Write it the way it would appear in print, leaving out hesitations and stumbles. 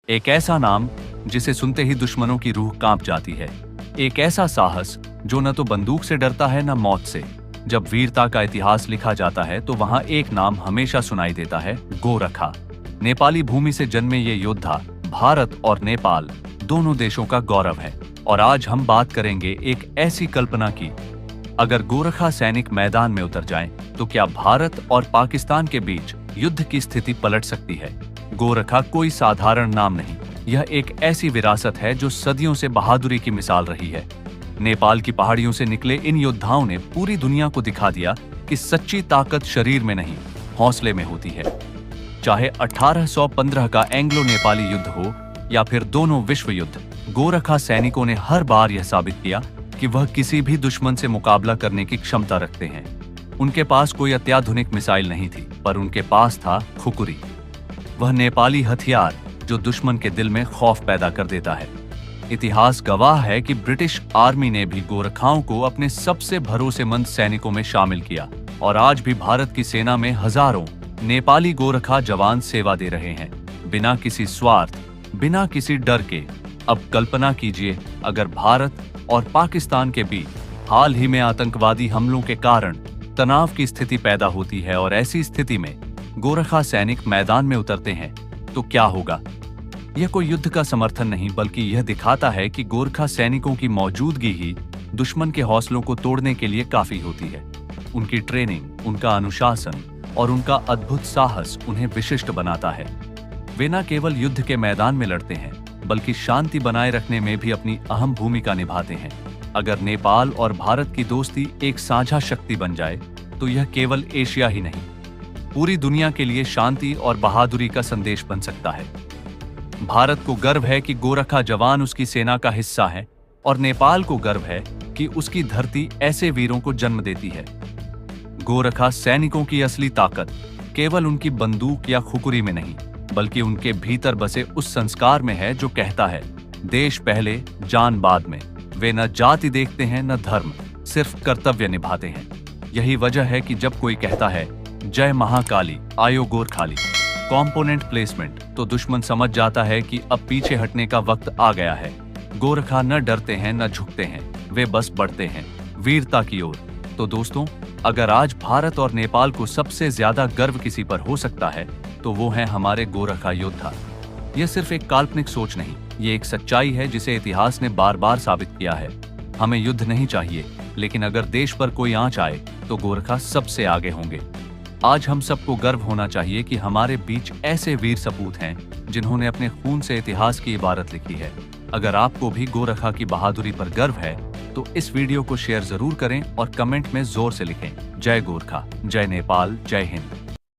एक ऐसा नाम जिसे सुनते ही दुश्मनों की रूह कांप जाती है। एक ऐसा साहस जो न तो बंदूक से डरता है न मौत से। जब वीरता का इतिहास लिखा जाता है तो वहां एक नाम हमेशा सुनाई देता है, गोरखा। नेपाली भूमि से जन्मे ये योद्धा भारत और नेपाल दोनों देशों का गौरव है। और आज हम बात करेंगे एक ऐसी कल्पना की, अगर गोरखा सैनिक मैदान में उतर जाएं, तो क्या भारत और पाकिस्तान के बीच युद्ध की स्थिति पलट सकती है। गोरखा कोई साधारण नाम नहीं, यह एक ऐसी विरासत है जो सदियों से बहादुरी की मिसाल रही है। नेपाल की पहाड़ियों से निकले इन योद्धाओं ने पूरी दुनिया को दिखा दिया कि सच्ची ताकत शरीर में नहीं, हौसले में होती है। चाहे 1815 का एंग्लो नेपाली युद्ध हो या फिर दोनों विश्व युद्ध, गोरखा सैनिकों ने हर बार यह साबित किया कि वह किसी भी दुश्मन से मुकाबला करने की क्षमता रखते हैं। उनके पास कोई अत्याधुनिक मिसाइल नहीं थी, पर उनके पास था खुकुरी, वह नेपाली हथियार जो दुश्मन के दिल में खौफ पैदा कर देता है। इतिहास गवाह है कि ब्रिटिश आर्मी ने भी गोरखाओं को अपने सबसे भरोसेमंद सैनिकों में शामिल किया और आज भी भारत की सेना में हजारों नेपाली गोरखा जवान सेवा दे रहे हैं, बिना किसी स्वार्थ, बिना किसी डर के। अब कल्पना कीजिए, अगर भारत और पाकिस्तान के बीच हाल ही में आतंकवादी हमलों के कारण तनाव की स्थिति पैदा होती है और ऐसी स्थिति में गोरखा सैनिक मैदान में उतरते हैं, तो क्या होगा। यह कोई युद्ध का समर्थन नहीं, बल्कि यह दिखाता है कि गोरखा सैनिकों की मौजूदगी ही दुश्मन के हौसलों को तोड़ने के लिए काफी होती है। उनकी ट्रेनिंग, उनका अनुशासन और उनका अद्भुत साहस उन्हें विशिष्ट बनाता है। वे न केवल युद्ध के मैदान में लड़ते हैं, बल्कि शांति बनाए रखने में भी अपनी अहम भूमिका निभाते हैं। अगर नेपाल और भारत की दोस्ती एक साझा शक्ति बन जाए, तो यह केवल एशिया ही नहीं, पूरी दुनिया के लिए शांति और बहादुरी का संदेश बन सकता है। भारत को गर्व है कि गोरखा जवान उसकी सेना का हिस्सा है और नेपाल को गर्व है कि उसकी धरती ऐसे वीरों को जन्म देती है। गोरखा सैनिकों की असली ताकत केवल उनकी बंदूक या खुकुरी में नहीं, बल्कि उनके भीतर बसे उस संस्कार में है जो कहता है, देश पहले, जान बाद में। वे न जाति देखते हैं न धर्म, सिर्फ कर्तव्य निभाते हैं। यही वजह है कि जब कोई कहता है, जय महाकाली, आयो गोरखाली, कंपोनेंट प्लेसमेंट, तो दुश्मन समझ जाता है कि अब पीछे हटने का वक्त आ गया है। गोरखा न डरते हैं न झुकते हैं, वे बस बढ़ते हैं वीरता की ओर। तो दोस्तों, अगर आज भारत और नेपाल को सबसे ज्यादा गर्व किसी पर हो सकता है, तो वो है हमारे गोरखा योद्धा। यह सिर्फ एक काल्पनिक सोच नहीं, ये एक सच्चाई है जिसे इतिहास ने बार बार साबित किया है। हमें युद्ध नहीं चाहिए, लेकिन अगर देश पर कोई आंच आए तो गोरखा सबसे आगे होंगे। आज हम सबको गर्व होना चाहिए कि हमारे बीच ऐसे वीर सपूत हैं जिन्होंने अपने खून से इतिहास की इबारत लिखी है। अगर आपको भी गोरखा की बहादुरी पर गर्व है, तो इस वीडियो को शेयर जरूर करें और कमेंट में जोर से लिखें, जय गोरखा, जय नेपाल, जय हिंद।